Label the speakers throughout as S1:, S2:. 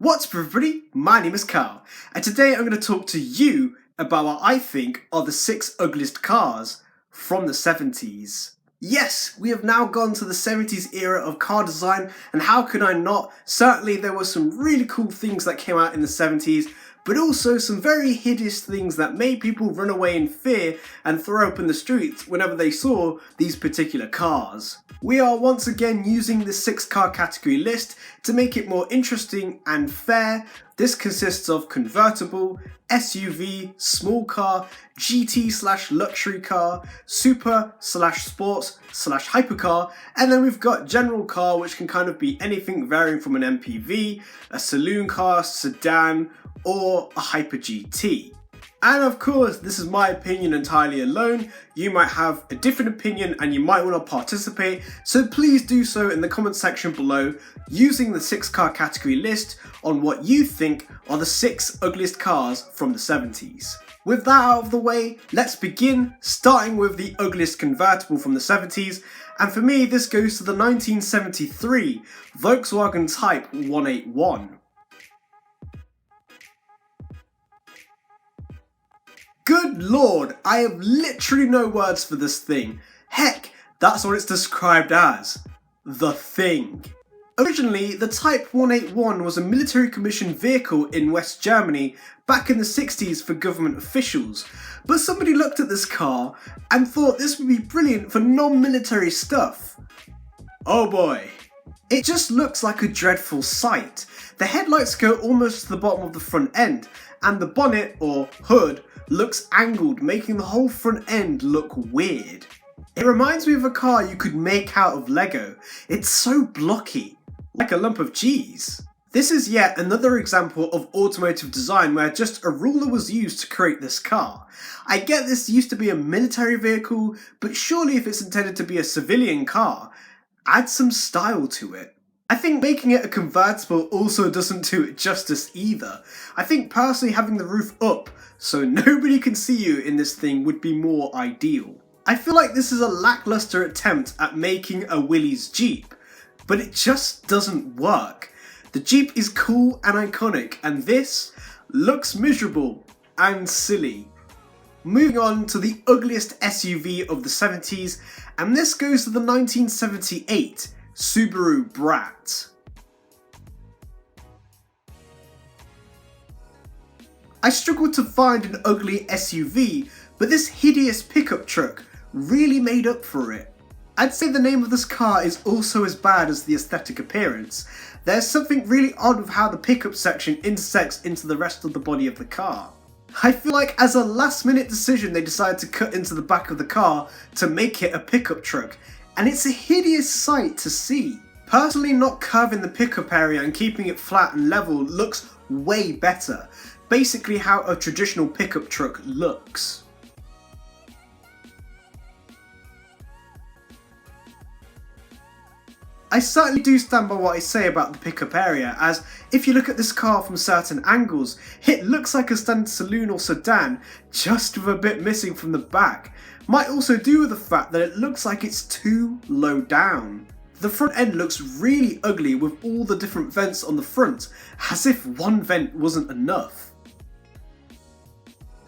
S1: What's up everybody, my name is Carl, and today I'm going to talk to you about what I think are the 6 ugliest cars from the 70s. Yes, we have now gone to the 70s era of car design, and how could I not? Certainly there were some really cool things that came out in the 70s, but also some very hideous things that made people run away in fear and throw up in the streets whenever they saw these particular cars. We are once again using the 6 car category list to make it more interesting and fair. This consists of convertible, SUV, small car, GT/luxury car, super/sports/hypercar, and then we've got general car, which can kind of be anything varying from an MPV, a saloon car, sedan, or a Hyper GT. And of course, this is my opinion entirely alone. You might have a different opinion and you might want to participate, so please do so in the comment section below using the 6 car category list on what you think are the 6 ugliest cars from the 70s. With that out of the way, let's begin, starting with the ugliest convertible from the 70s, and for me this goes to the 1973 Volkswagen Type 181. Good lord, I have literally no words for this thing. Heck, that's what it's described as. The Thing. Originally, the Type 181 was a military commissioned vehicle in West Germany back in the 60s for government officials, but somebody looked at this car and thought this would be brilliant for non-military stuff. Oh boy. It just looks like a dreadful sight. The headlights go almost to the bottom of the front end, and the bonnet, or hood, looks angled, making the whole front end look weird. It reminds me of a car you could make out of Lego. It's so blocky, like a lump of cheese. This is yet another example of automotive design where just a ruler was used to create this car. I get this used to be a military vehicle, but surely if it's intended to be a civilian car, add some style to it. I think making it a convertible also doesn't do it justice either. I think personally having the roof up so nobody can see you in this thing would be more ideal. I feel like this is a lackluster attempt at making a Willys Jeep, but it just doesn't work. The Jeep is cool and iconic, and this looks miserable and silly. Moving on to the ugliest SUV of the 70s, and this goes to the 1978 Subaru Brat. I struggled to find an ugly SUV, but this hideous pickup truck really made up for it. I'd say the name of this car is also as bad as the aesthetic appearance. There's something really odd with how the pickup section intersects into the rest of the body of the car. I feel like as a last minute decision they decided to cut into the back of the car to make it a pickup truck, and it's a hideous sight to see. Personally, not curving the pickup area and keeping it flat and level looks way better. Basically how a traditional pickup truck looks. I certainly do stand by what I say about the pickup area, as if you look at this car from certain angles, it looks like a standard saloon or sedan, just with a bit missing from the back. Might also do with the fact that it looks like it's too low down. The front end looks really ugly with all the different vents on the front, as if one vent wasn't enough.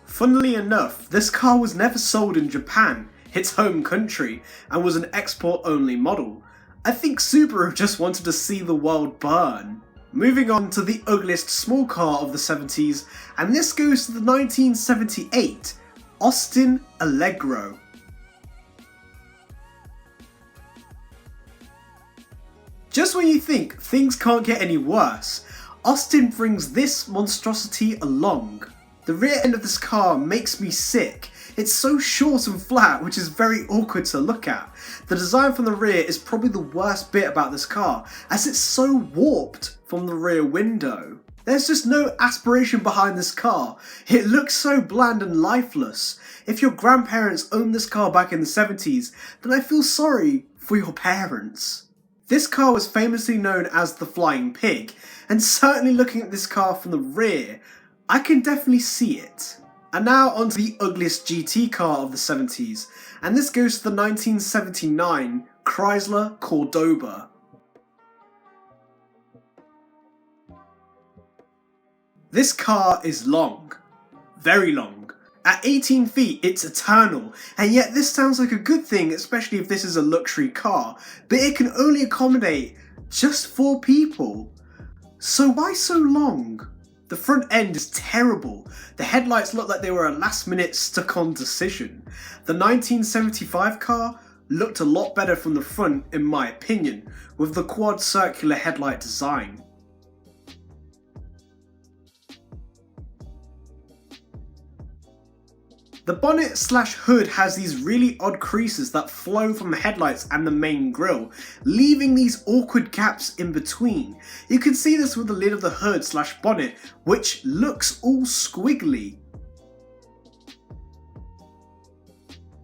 S1: Funnily enough, this car was never sold in Japan, its home country, and was an export-only model. I think Subaru just wanted to see the world burn. Moving on to the ugliest small car of the 70s, and this goes to the 1978 Austin Allegro. Just when you think things can't get any worse, Austin brings this monstrosity along. The rear end of this car makes me sick. It's so short and flat, which is very awkward to look at. The design from the rear is probably the worst bit about this car, as it's so warped from the rear window. There's just no aspiration behind this car. It looks so bland and lifeless. If your grandparents owned this car back in the 70s, then I feel sorry for your parents. This car was famously known as the Flying Pig, and certainly looking at this car from the rear, I can definitely see it. And now onto the ugliest GT car of the 70s, and this goes to the 1979 Chrysler Cordoba. This car is long. Very long. At 18 feet, it's eternal, and yet this sounds like a good thing, especially if this is a luxury car, but it can only accommodate just 4 people. So why so long? The front end is terrible. The headlights look like they were a last minute stuck on decision. The 1975 car looked a lot better from the front in my opinion, with the quad circular headlight design. The bonnet slash hood has these really odd creases that flow from the headlights and the main grille, leaving these awkward gaps in between. You can see this with the lid of the hood slash bonnet, which looks all squiggly.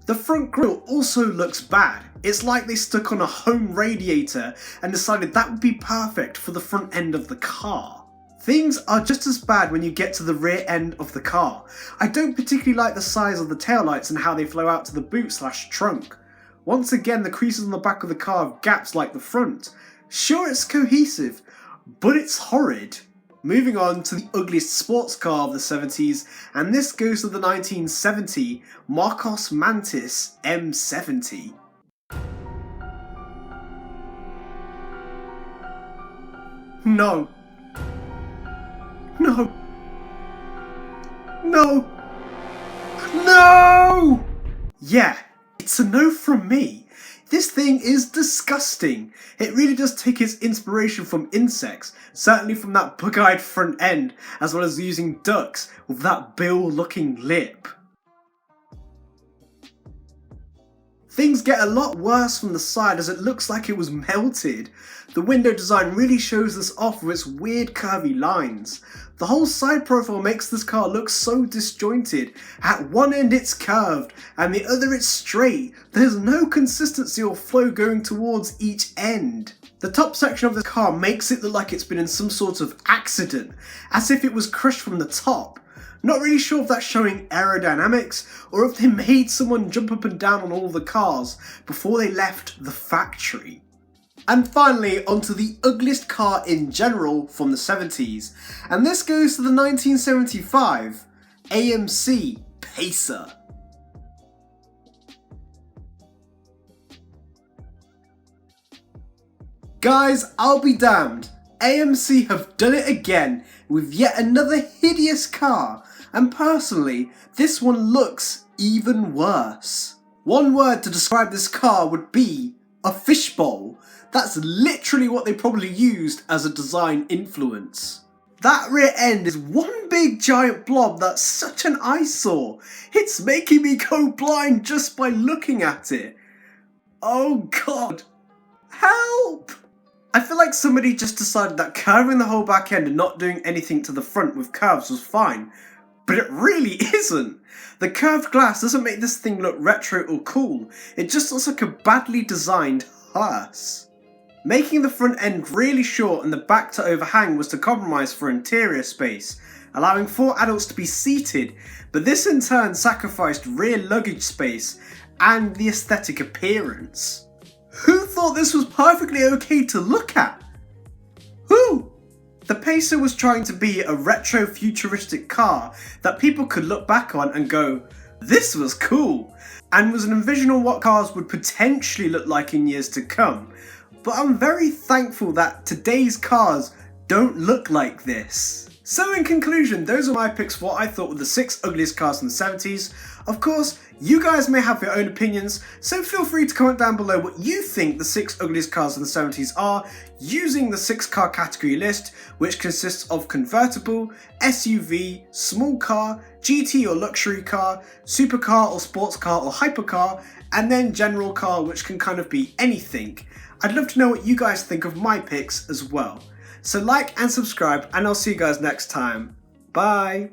S1: The front grille also looks bad. It's like they stuck on a home radiator and decided that would be perfect for the front end of the car. Things are just as bad when you get to the rear end of the car. I don't particularly like the size of the taillights and how they flow out to the boot slash trunk. Once again, the creases on the back of the car have gaps like the front. Sure, it's cohesive, but it's horrid. Moving on to the ugliest sports car of the 70s, and this goes to the 1970 Mantis M70. No. No. No. No! Yeah, it's a no from me. This thing is disgusting. It really does take its inspiration from insects, certainly from that bug-eyed front end, as well as using ducks with that bill-looking lip. Things get a lot worse from the side as it looks like it was melted. The window design really shows this off with its weird curvy lines. The whole side profile makes this car look so disjointed. At one end it's curved and the other it's straight. There's no consistency or flow going towards each end. The top section of the car makes it look like it's been in some sort of accident, as if it was crushed from the top. Not really sure if that's showing aerodynamics or if they made someone jump up and down on all the cars before they left the factory. And finally, onto the ugliest car in general from the 70s, and this goes to the 1975 Amc Pacer. Guys, I'll be damned. AMC have done it again with yet another hideous car, and personally, this one looks even worse. One word to describe this car would be a fishbowl. That's literally what they probably used as a design influence. That rear end is one big giant blob that's such an eyesore. It's making me go blind just by looking at it. Oh god. Help! I feel like somebody just decided that curving the whole back end and not doing anything to the front with curves was fine, but it really isn't. The curved glass doesn't make this thing look retro or cool, it just looks like a badly designed hearse. Making the front end really short and the back to overhang was to compromise for interior space, allowing 4 adults to be seated, but this in turn sacrificed rear luggage space and the aesthetic appearance. Who thought this was perfectly okay to look at? Who? The Pacer was trying to be a retro futuristic car that people could look back on and go, this was cool, and was an envision on what cars would potentially look like in years to come. But I'm very thankful that today's cars don't look like this. So in conclusion, those are my picks for what I thought were the 6 ugliest cars from the 70s. Of course, you guys may have your own opinions, so feel free to comment down below what you think the 6 ugliest cars from the 70s are, using the 6 car category list, which consists of convertible, SUV, small car, GT or luxury car, supercar or sports car or hypercar, and then general car, which can kind of be anything. I'd love to know what you guys think of my picks as well. So like and subscribe, and I'll see you guys next time. Bye!